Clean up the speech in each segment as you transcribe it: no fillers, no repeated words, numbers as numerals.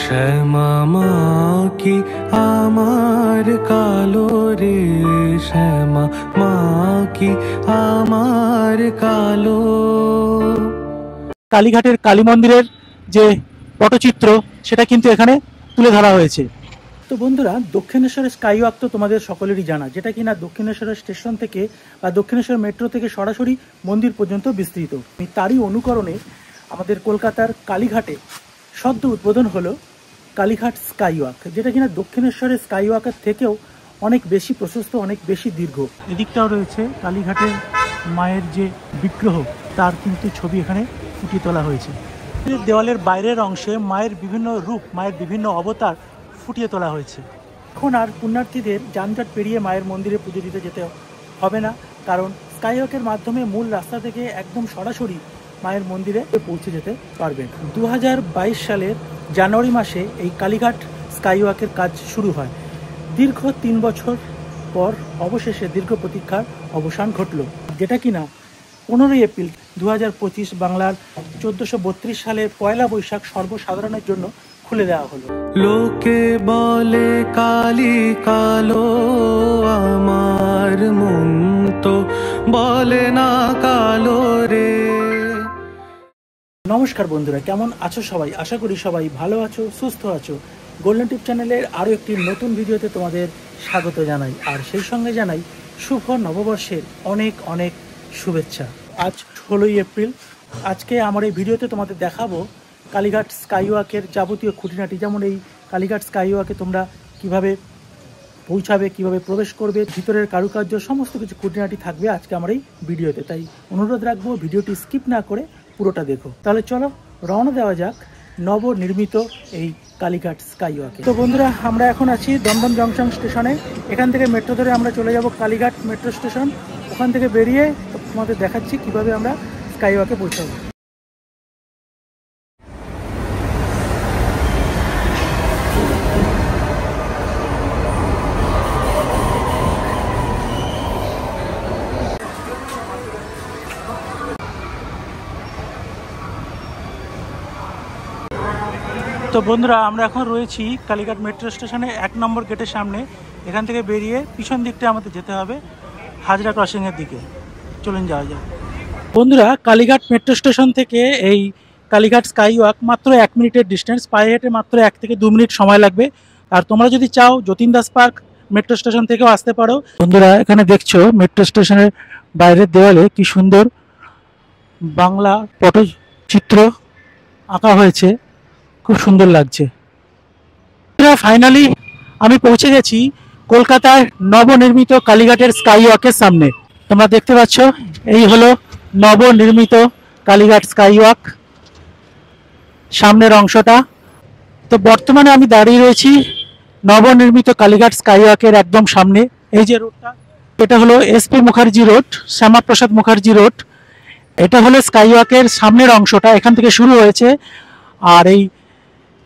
শ্যামা মা কি আমার কালো রে, শ্যামা মা কি আমার কালো। কালীঘাটের কালী মন্দিরের যে পটচিত্র সেটা কিন্তু এখানে তুলে ধরা হয়েছে। তো বন্ধুরা, দক্ষিণেশ্বরের স্কাই ওয়াক তো তোমাদের সকলেরই জানা, যেটা কিনা দক্ষিণেশ্বরের স্টেশন থেকে বা দক্ষিণেশ্বর মেট্রো থেকে সরাসরি মন্দির পর্যন্ত বিস্তৃত। তারই অনুকরণে আমাদের কলকাতার কালীঘাটে সদ্য উদ্বোধন হলো কালীঘাট স্কাই ওয়াক, যেটা কিনা দক্ষিণেশ্বরের স্কাই ওয়াকের থেকেও অনেক বেশি প্রশস্ত, অনেক বেশি দীর্ঘ। এদিকটাও রয়েছে কালীঘাটের মায়ের যে বিগ্রহ, তার কিন্তু ছবি এখানে ফুটিয়ে তোলা হয়েছে। দেওয়ালের বাইরের অংশে মায়ের বিভিন্ন রূপ, মায়ের বিভিন্ন অবতার ফুটিয়ে তোলা হয়েছে। এখন আর পুণ্যার্থীদের যানজট পেরিয়ে মায়ের মন্দিরে পুজো দিতে যেতে হবে না, কারণ স্কাইওয়াকের মাধ্যমে মূল রাস্তা থেকে একদম সরাসরি মায়ের মন্দিরে পৌঁছে যেতে পারবেন। 2022 সালের জানুয়ারি মাসে এই কালীঘাট স্কাইওয়াকের কাজ শুরু হয়। দীর্ঘ 3 বছর পর অবশেষে দীর্ঘ প্রতীক্ষার অবসান ঘটল, যেটা কিনা 15 এপ্রিল 2025 বাংলার 1432 সালের পয়লা বৈশাখ সর্বসাধারণের জন্য খুলে দেওয়া হলো। লোকে বলে কালী কালো, আমার মন তো বলে না কালো রে। নমস্কার বন্ধুরা, কেমন আছো সবাই? আশা করি সবাই ভালো আছো, সুস্থ আছো। গোল্ডেন টিপ চ্যানেলের আরও একটি নতুন ভিডিওতে তোমাদের স্বাগত জানাই, আর সেই সঙ্গে জানাই শুভ নববর্ষের অনেক অনেক শুভেচ্ছা। আজ 16 এপ্রিল। আজকে আমার এই ভিডিওতে তোমাদের দেখাবো কালীঘাট স্কাইওয়াকের যাবতীয় খুঁটিনাটি, যেমন এই কালীঘাট স্কাইওয়াকে তোমরা কিভাবে পৌঁছাবে, কিভাবে প্রবেশ করবে, ভিতরের কারুকার্য, সমস্ত কিছু খুঁটিনাটি থাকবে আজকে আমার এই ভিডিওতে। তাই অনুরোধ রাখবো ভিডিওটি স্কিপ না করে পুরোটা দেখো। তাহলে চলো রওনা দেওয়া যাক নবনির্মিত এই কালীঘাট স্কাইওয়াকে। তো বন্ধুরা, আমরা এখন আছি দমদম জংশন স্টেশনে। এখান থেকে মেট্রো ধরে আমরা চলে যাব কালীঘাট মেট্রো স্টেশন। ওখান থেকে বেরিয়ে তোমাদের দেখাচ্ছি কিভাবে আমরা স্কাইওয়াকে পৌঁছাবো। তো বন্ধুরা, আমরা এখন রয়েছি কালীঘাট মেট্রো স্টেশনে 1 নম্বর গেটের সামনে। এখান থেকে বেরিয়ে পিছন দিকটা আমাদের যেতে হবে হাজরা ক্রসিংয়ের দিকে। চলুন যাওয়া যাক। বন্ধুরা, কালীঘাট মেট্রো স্টেশন থেকে এই কালীঘাট স্কাইওয়াক মাত্র 1 মিনিটের ডিস্টেন্স। পায়ে হেঁটে মাত্র 1 থেকে 2 মিনিট সময় লাগবে। আর তোমরা যদি চাও Jatin Das park metro station থেকেও আসতে পারো। বন্ধুরা, এখানে দেখছো মেট্রো স্টেশনের বাইরের দেওয়ালে কি সুন্দর বাংলা পটচিত্র আঁকা হয়েছে, খুব সুন্দর লাগছে। ফাইনালি আমি পৌঁছে গেছি কলকাতার নবনির্মিত কালীঘাটের স্কাইওয়াকের সামনে। তোমরা দেখতে পাচ্ছ এই হলো নবনির্মিত কালীঘাট স্কাইওয়াক, সামনের অংশটা। তো বর্তমানে আমি দাঁড়িয়ে রয়েছি নবনির্মিত কালীঘাট স্কাইওয়াকের একদম সামনে। এই যে রোডটা, এটা হলো SP Mukherjee road, Shyamaprasad Mukherjee road. এটা হলো স্কাইওয়াকের সামনের অংশটা, এখান থেকে শুরু হয়েছে আর এই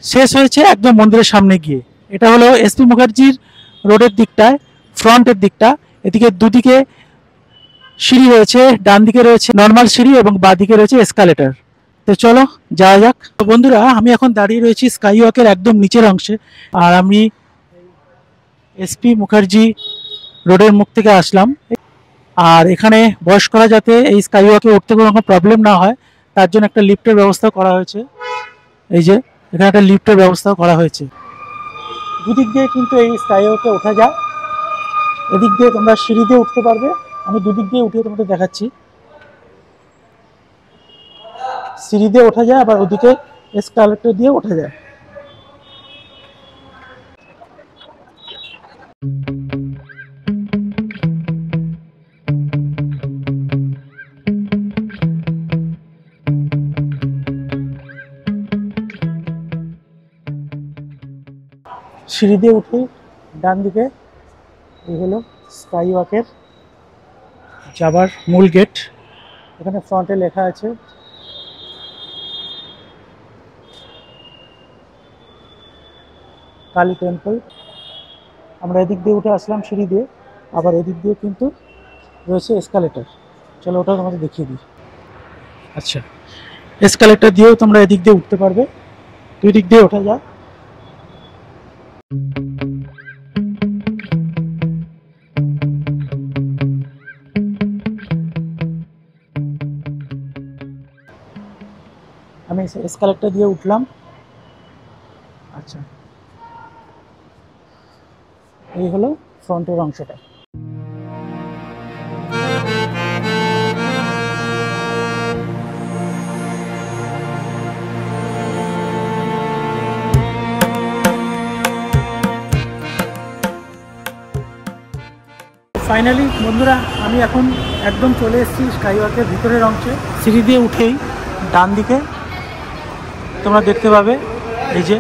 শেষ হয়েছে একদম মন্দিরের সামনে গিয়ে। এটা হলো এসপি মুখার্জির রোডের দিকটায়, ফ্রন্টের দিকটা। এদিকে দুদিকে সিঁড়ি রয়েছে, ডান দিকে রয়েছে নর্মাল সিঁড়ি এবং বাঁ দিকে রয়েছে এসকালেটর। তো চলো যাওয়া যাক। তো বন্ধুরা, আমি এখন দাঁড়িয়ে রয়েছি স্কাইওয়াকের একদম নিচের অংশে, আর আমি এসপি মুখার্জি রোডের মুখ থেকে আসলাম। আর এখানে বয়স্করা যাতে এই স্কাইওয়াকে উঠতে কোনো রকম প্রবলেম না হয়, তার জন্য একটা লিফটের ব্যবস্থা করা হয়েছে। এই যে এখানে একটা লিফটের ব্যবস্থা করা হয়েছে। দুদিক দিয়ে কিন্তু এই স্কাইওয়াকে ওঠা যায়। এদিক দিয়ে তোমরা সিঁড়ি দিয়ে উঠতে পারবে, আমি দুদিক দিয়ে উঠে তোমাদের দেখাচ্ছি। সিঁড়ি দিয়ে ওঠা যায়, আবার ওদিকে এসকালেটর দিয়ে ওঠা যায়। সিঁড়ি দিয়ে উঠে ডান দিকে এই হলো স্কাইওয়াকের যাবার মূল গেট। এখানে ফ্রন্টে লেখা আছে কালী টেম্পল। আমরা এদিক দিয়ে উঠে আসলাম সিঁড়ি দিয়ে, আবার এদিক দিয়ে কিন্তু রয়েছে এসকালেটর। চলো ওটাও তোমাদের দেখিয়ে দিই। আচ্ছা, এসকালেটর দিয়েও তোমরা এদিক দিয়ে উঠতে পারবে, দুই দিক দিয়ে ওঠা যায়। আমি এসকালেটর দিয়ে উঠলাম। আচ্ছা, এই হলো ফ্রন্টের অংশটা। ফাইনালি বন্ধুরা, আমি এখন একদম চলে এসেছি স্কাইওয়াকের ভিতরের অংশে। সিঁড়ি দিয়ে উঠেই ডান দিকে তোমরা দেখতে পাবে এই যে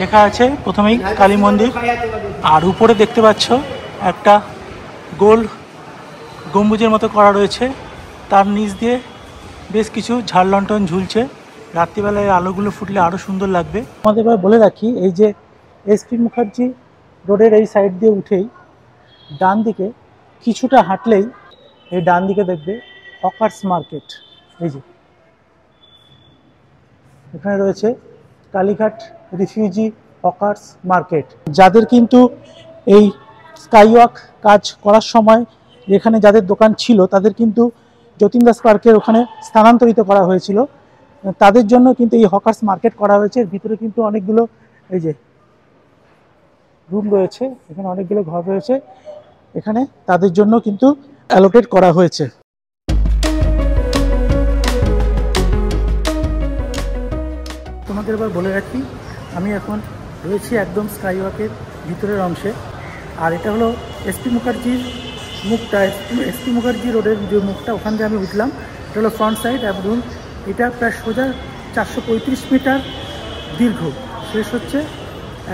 লেখা আছে প্রথমেই কালী মন্দির, আর উপরে দেখতে পাচ্ছ একটা গোল গম্বুজের মতো করা রয়েছে, তার নিচ দিয়ে বেশ কিছু ঝাড় লণ্ঠন ঝুলছে। রাত্রিবেলায় আলোগুলো ফুটলে আরও সুন্দর লাগবে। আমাদের এবার বলে রাখি, এই যে এসপি মুখার্জি রোডের এই সাইড দিয়ে উঠেই ডান দিকে কিছুটা হাঁটলেই এই ডান দিকে দেখবে হকার্স মার্কেট। এই যে এখানে রয়েছে কালীঘাট রিফিউজি হকার্স মার্কেট। যাদের কিন্তু এই স্কাইওয়াক কাজ করার সময় এখানে যাদের দোকান ছিল তাদের কিন্তু যতীন দাস পার্কের ওখানে স্থানান্তরিত করা হয়েছিল, তাদের জন্য কিন্তু এই হকার্স মার্কেট করা হয়েছে। এর ভিতরে কিন্তু অনেকগুলো এই যে রুম রয়েছে, এখানে অনেকগুলো ঘর রয়েছে, এখানে তাদের জন্য কিন্তু অ্যালোকেট করা হয়েছে। তোমাদের এবার বলে রাখি, আমি এখন রয়েছি একদম স্কাইওয়াকের ভিতরের অংশে, আর এটা হলো এসপি মুখার্জির মুখটা, এসপি মুখার্জি রোডের যে মুখটা, ওখান দিয়ে আমি উঠলাম। এটা হলো ফ্রন্ট সাইড এবং এটা প্রায় সোজা 435 মিটার দীর্ঘ, শেষ হচ্ছে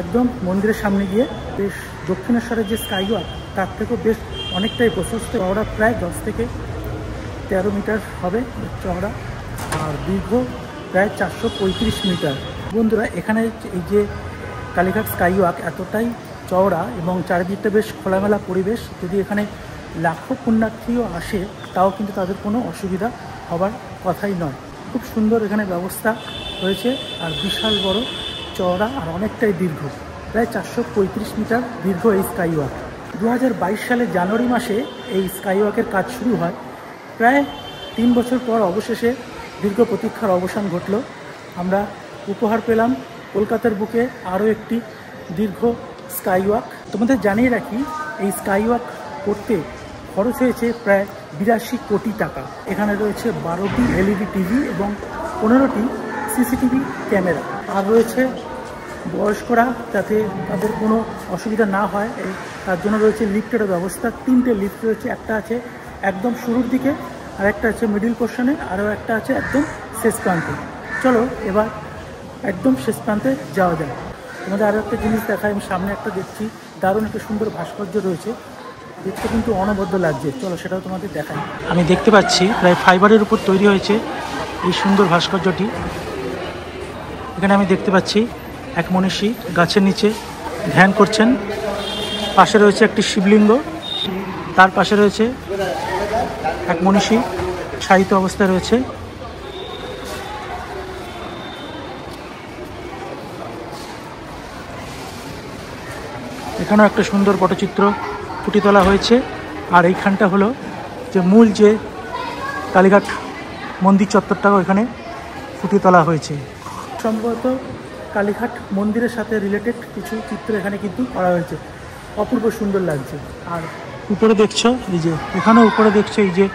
একদম মন্দিরের সামনে গিয়ে। বেশ দক্ষিণেশ্বরের যে স্কাইওয়াক তার থেকেও বেশ অনেকটাই প্রশস্ত, চওড়া প্রায় 10 থেকে 13 মিটার হবে চওড়া, আর দীর্ঘ প্রায় 435 মিটার। বন্ধুরা, এখানে এই যে কালীঘাট স্কাইওয়াক এতটাই চওড়া এবং চারিদিকটা বেশ খোলামেলা পরিবেশ, যদি এখানে লাখো পুণ্যার্থীও আসে তাও কিন্তু তাদের কোনো অসুবিধা হবার কথাই নয়। খুব সুন্দর এখানে ব্যবস্থা রয়েছে, আর বিশাল বড় চওড়া আর অনেকটাই দীর্ঘ, প্রায় 435 মিটার দীর্ঘ এই স্কাইওয়াক। 2022 সালের জানুয়ারি মাসে এই স্কাইওয়াকের কাজ শুরু হয়। প্রায় 3 বছর পর অবশেষে দীর্ঘ প্রতীক্ষার অবসান ঘটল। আমরা উপহার পেলাম কলকাতার বুকে আরও একটি দীর্ঘ স্কাইওয়াক। তোমাদের জানিয়ে রাখি, এই স্কাইওয়াক করতে খরচ হয়েছে প্রায় 82 কোটি টাকা। এখানে রয়েছে 12টি LED টিভি এবং 15টি সিসিটিভি ক্যামেরা, আর রয়েছে বয়স্করা যাতে তাদের কোনো অসুবিধা না হয় তার জন্য রয়েছে লিফটেরও ব্যবস্থা। 3টে লিফট রয়েছে, একটা আছে একদম শুরুর দিকে, আর একটা আছে মিডিল পোর্শনে, আরও একটা আছে একদম শেষ প্রান্তে। চলো এবার একদম শেষ প্রান্তে যাওয়া যায়। তোমাদের আরও একটা জিনিস দেখায়, আমি সামনে একটা দেখছি দারুণ একটা সুন্দর ভাস্কর্য রয়েছে, দেখতে কিন্তু অনবদ্য লাগছে। চলো সেটাও তোমাদের দেখাই। আমি দেখতে পাচ্ছি প্রায় ফাইবারের উপর তৈরি হয়েছে এই সুন্দর ভাস্কর্যটি। এখানে আমি দেখতে পাচ্ছি এক মনীষী গাছের নিচে ধ্যান করছেন, পাশে রয়েছে একটি শিবলিঙ্গ, তার পাশে রয়েছে এক মনীষী শায়িত অবস্থায় রয়েছে। এখানেও একটা সুন্দর পটচিত্র ফুটিয়ে তোলা হয়েছে, আর এইখানটা হলো যে মূল যে কালীঘাট মন্দির চত্বরটাও এখানে ফুটিয়ে তোলা হয়েছে। সম্ভবত কালীঘাট মন্দিরের সাথে রিলেটেড কিছু চিত্র এখানে কিন্তু করা হয়েছে, অপূর্ব সুন্দর লাগছে। আর উপরে দেখছো এই যে, এখানেও উপরে দেখছো এই যে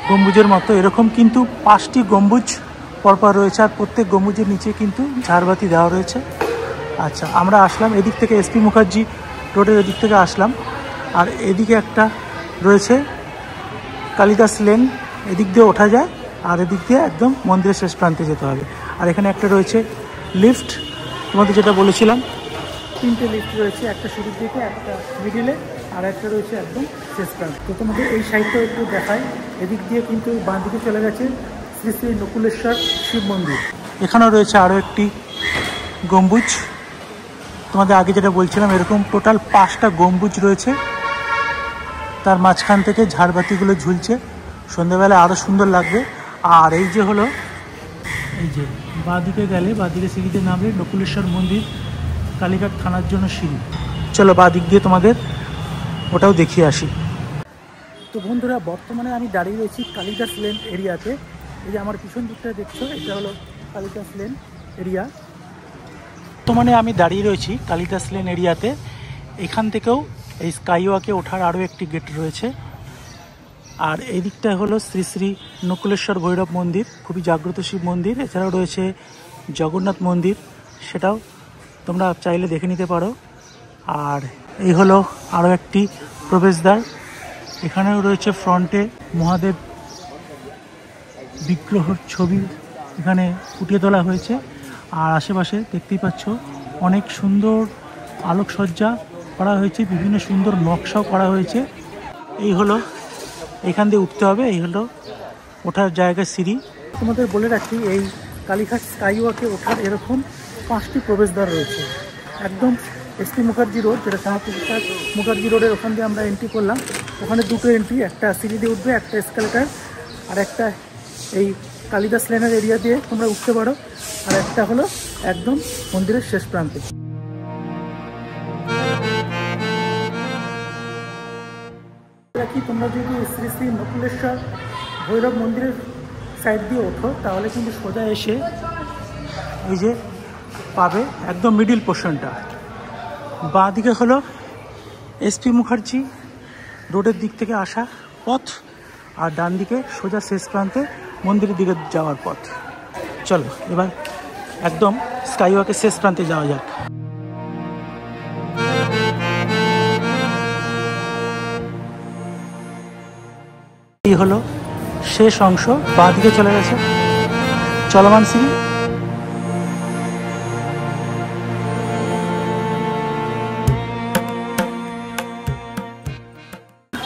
গম্বুজের মতো এরকম কিন্তু 5টি গম্বুজ পরপর রয়েছে, আর প্রত্যেক গম্বুজের নিচে কিন্তু ঝাড়বাতি দেওয়া রয়েছে। আচ্ছা, আমরা আসলাম এদিক থেকে, এসপি মুখার্জি রোডের এদিক থেকে আসলাম, আর এদিকে একটা রয়েছে কালিদাস লেন, এদিক দিয়ে ওঠা যায়, আর এদিক দিয়ে একদম মন্দিরের শেষ প্রান্তে যেতে হবে। আর এখানে একটা রয়েছে লিফট, তোমাদের যেটা বলেছিলাম 3টে লিফট রয়েছে, একটা শুরুর দিকে, একটা মিডিলে, আর একটা রয়েছে একদম শেষ প্রান্তে। তো তোমাদের এই সাইডটাও একটু দেখায়, এদিক দিয়ে কিন্তু বাঁ দিকে চলে গেছে শ্রী শ্রী নকুলেশ্বর শিব মন্দির। এখানেও রয়েছে আরও একটি গম্বুজ, তোমাদের আগে যেটা বলছিলাম এরকম টোটাল 5টা গম্বুজ রয়েছে, তার মাঝখান থেকে ঝাড়বাতিগুলো ঝুলছে, সন্ধ্যাবেলা আরও সুন্দর লাগবে। আর এই যে হলো, এই যে বাঁদিকে গেলে, বাঁদিকে সিঁড়িতে নামলে নকুলেশ্বর মন্দির কালীঘাট থানার জন্য সিঁড়ি। চলো বা দিক দিয়ে তোমাদের ওটাও দেখিয়ে আসি। তো বন্ধুরা, বর্তমানে আমি দাঁড়িয়ে রয়েছি কালিদাস লেন এরিয়াতে। এই যে আমার পিছন দিকটা দেখছো, এটা হলো কালিদাস লেন এরিয়া। বর্তমানে আমি দাঁড়িয়ে রয়েছি কালিদাস লেন এরিয়াতে। এখান থেকেও এই স্কাইওয়াকে ওঠার আরও একটি গেট রয়েছে। আর এই দিকটা হলো শ্রী শ্রী নকুলেশ্বর ভৈরব মন্দির, খুবই জাগ্রত শিব মন্দির। এছাড়াও রয়েছে জগন্নাথ মন্দির, সেটাও তোমরা চাইলে দেখে নিতে পারো। আর এই হলো আরও একটি প্রবেশদ্বার। এখানেও রয়েছে ফ্রন্টে মহাদেব বিগ্রহর ছবি এখানে ফুটিয়ে তোলা হয়েছে। আর আশেপাশে দেখতেই পাচ্ছ অনেক সুন্দর আলোকসজ্জা করা হয়েছে, বিভিন্ন সুন্দর নকশাও করা হয়েছে। এই হলো, এখান দিয়ে উঠতে হবে, এই হলো ওঠার জায়গা সিঁড়ি। তোমাদের বলে রাখি, এই কালীঘাট স্কাইওয়াকে ওঠার এরকম 5টি প্রবেশদ্বার রয়েছে। একদম এসপি মুখার্জি রোড, যেটা শ্যামাপ্রসাদ মুখার্জি রোডের ওখান দিয়ে আমরা এন্ট্রি করলাম। ওখানে দুটো এন্ট্রি, একটা সিঁড়ি দিয়ে উঠবে, একটা এসকালেটার, আর একটা এই কালিদাস লেনের এরিয়া দিয়ে তোমরা উঠতে পারো, আর একটা হলো একদম মন্দিরের শেষ প্রান্তে। কি তোমরা যদি শ্রী শ্রী নকুলেশ্বর ভৈরব মন্দিরের সাইড দিয়ে ওঠো, তাহলে কিন্তু সোজা এসে এই যে পাবে একদম মিডিল পোর্শনটা। বাঁ দিকে হলো এসপি মুখার্জি রোডের দিক থেকে আসা পথ, আর ডান দিকে সোজা শেষ প্রান্তে মন্দিরের দিকে যাওয়ার পথ। চলো এবার একদম স্কাইওয়াকের শেষ প্রান্তে যাওয়া যাক। এই হলো শেষ অংশ, বাঁ দিকে চলে গেছে চলমান সিঁড়ি।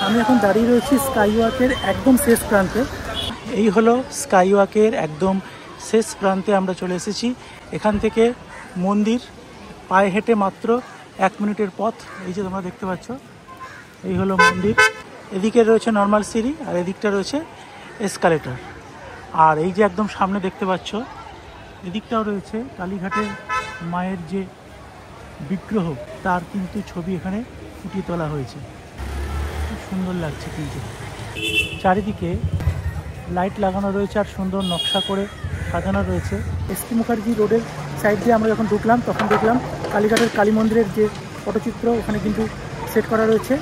আমি এখন দাঁড়িয়ে রয়েছি স্কাইওয়াকের একদম শেষ প্রান্তে। এই হলো স্কাইওয়াকের একদম শেষ প্রান্তে আমরা চলে এসেছি। এখান থেকে মন্দির পায়ে হেঁটে মাত্র 1 মিনিটের পথ। এই যে তোমরা দেখতে পাচ্ছ, এই হলো মন্দির। এদিকে রয়েছে নর্মাল সিঁড়ি, আর এদিকটা রয়েছে এসকালেটর। আর এই যে একদম সামনে দেখতে পাচ্ছ, এদিকটাও রয়েছে কালীঘাটের মায়ের যে বিগ্রহ, তার কিন্তু ছবি এখানে ফুটিয়ে তোলা হয়েছে। খুব সুন্দর লাগছে, কিন্তু চারিদিকে লাইট লাগানো রয়েছে আর সুন্দর নকশা করে সাজানো রয়েছে। এসপি মুখার্জি রোডের সাইড দিয়ে আমরা যখন ঢুকলাম, তখন দেখলাম কালীঘাটের কালী মন্দিরের যে পটচিত্র ওখানে কিন্তু সেট করা রয়েছে।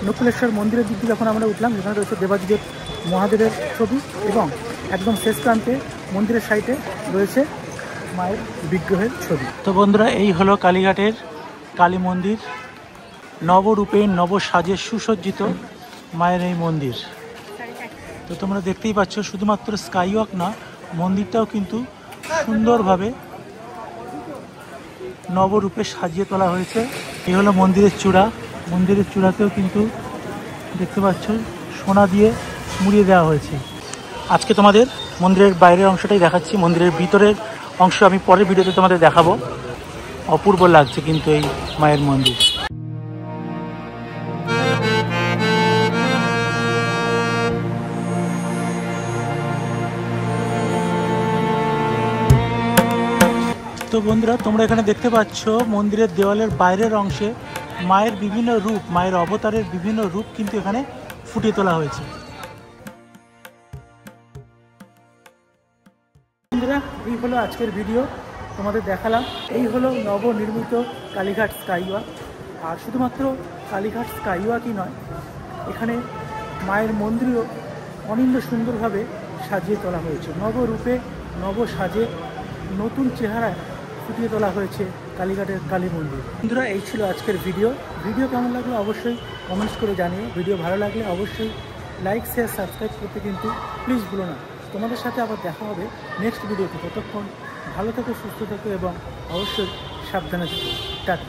নকুলেশ্বর মন্দিরের দিক দিয়ে যখন আমরা উঠলাম, যেখানে রয়েছে দেবাদিদেব মহাদেবের ছবি, এবং একদম শেষ প্রান্তে মন্দিরের সাইডে রয়েছে মায়ের বিগ্রহের ছবি। তো বন্ধুরা, এই হলো কালীঘাটের কালী মন্দির, নবরূপে নবসাজে সুসজ্জিত মায়ের এই মন্দির। তো তোমরা দেখতেই পাচ্ছ, শুধুমাত্র স্কাইওয়াক না, মন্দিরটাও কিন্তু সুন্দরভাবে নবরূপে সাজিয়ে তোলা হয়েছে। এই হলো মন্দিরের চূড়া। মন্দিরের চূড়াতেও কিন্তু দেখতে পাচ্ছ সোনা দিয়ে মুড়িয়ে দেওয়া হয়েছে। আজকে তোমাদের মন্দিরের বাইরের অংশটাই দেখাচ্ছি, মন্দিরের ভিতরের অংশ আমি পরের ভিডিওতে তোমাদের দেখাবো। অপূর্ব লাগছে কিন্তু এই মায়ের মন্দির। তো বন্ধুরা, তোমরা এখানে দেখতে পাচ্ছ মন্দিরের দেওয়ালের বাইরের অংশে মায়ের বিভিন্ন রূপ, মায়ের অবতারের বিভিন্ন রূপ কিন্তু এখানে ফুটিয়ে তোলা হয়েছে। বন্ধুরা, এই হলো আজকের ভিডিও, তোমাদের দেখালাম। এই হলো নবনির্মিত কালীঘাট স্কাইওয়াক। আর শুধুমাত্র কালীঘাট স্কাইওয়াকই নয়, এখানে মায়ের মন্দিরও অনিন্দ সুন্দরভাবে সাজিয়ে তোলা হয়েছে। নবরূপে নবসাজে নতুন চেহারায় ফুটিয়ে তোলা হয়েছে কালীঘাটের কালী মন্দির। বন্ধুরা, এই ছিল আজকের ভিডিও। কেমন লাগলো অবশ্যই কমেন্টস করে জানিও। ভিডিও ভালো লাগলে অবশ্যই লাইক, শেয়ার, সাবস্ক্রাইব করতে কিন্তু প্লিজ ভুলো না। তোমাদের সাথে আবার দেখা হবে নেক্সট ভিডিওতে। ততক্ষণ ভালো থেকো, সুস্থ থেকো এবং অবশ্যই সাবধানে থেকো। টাটা।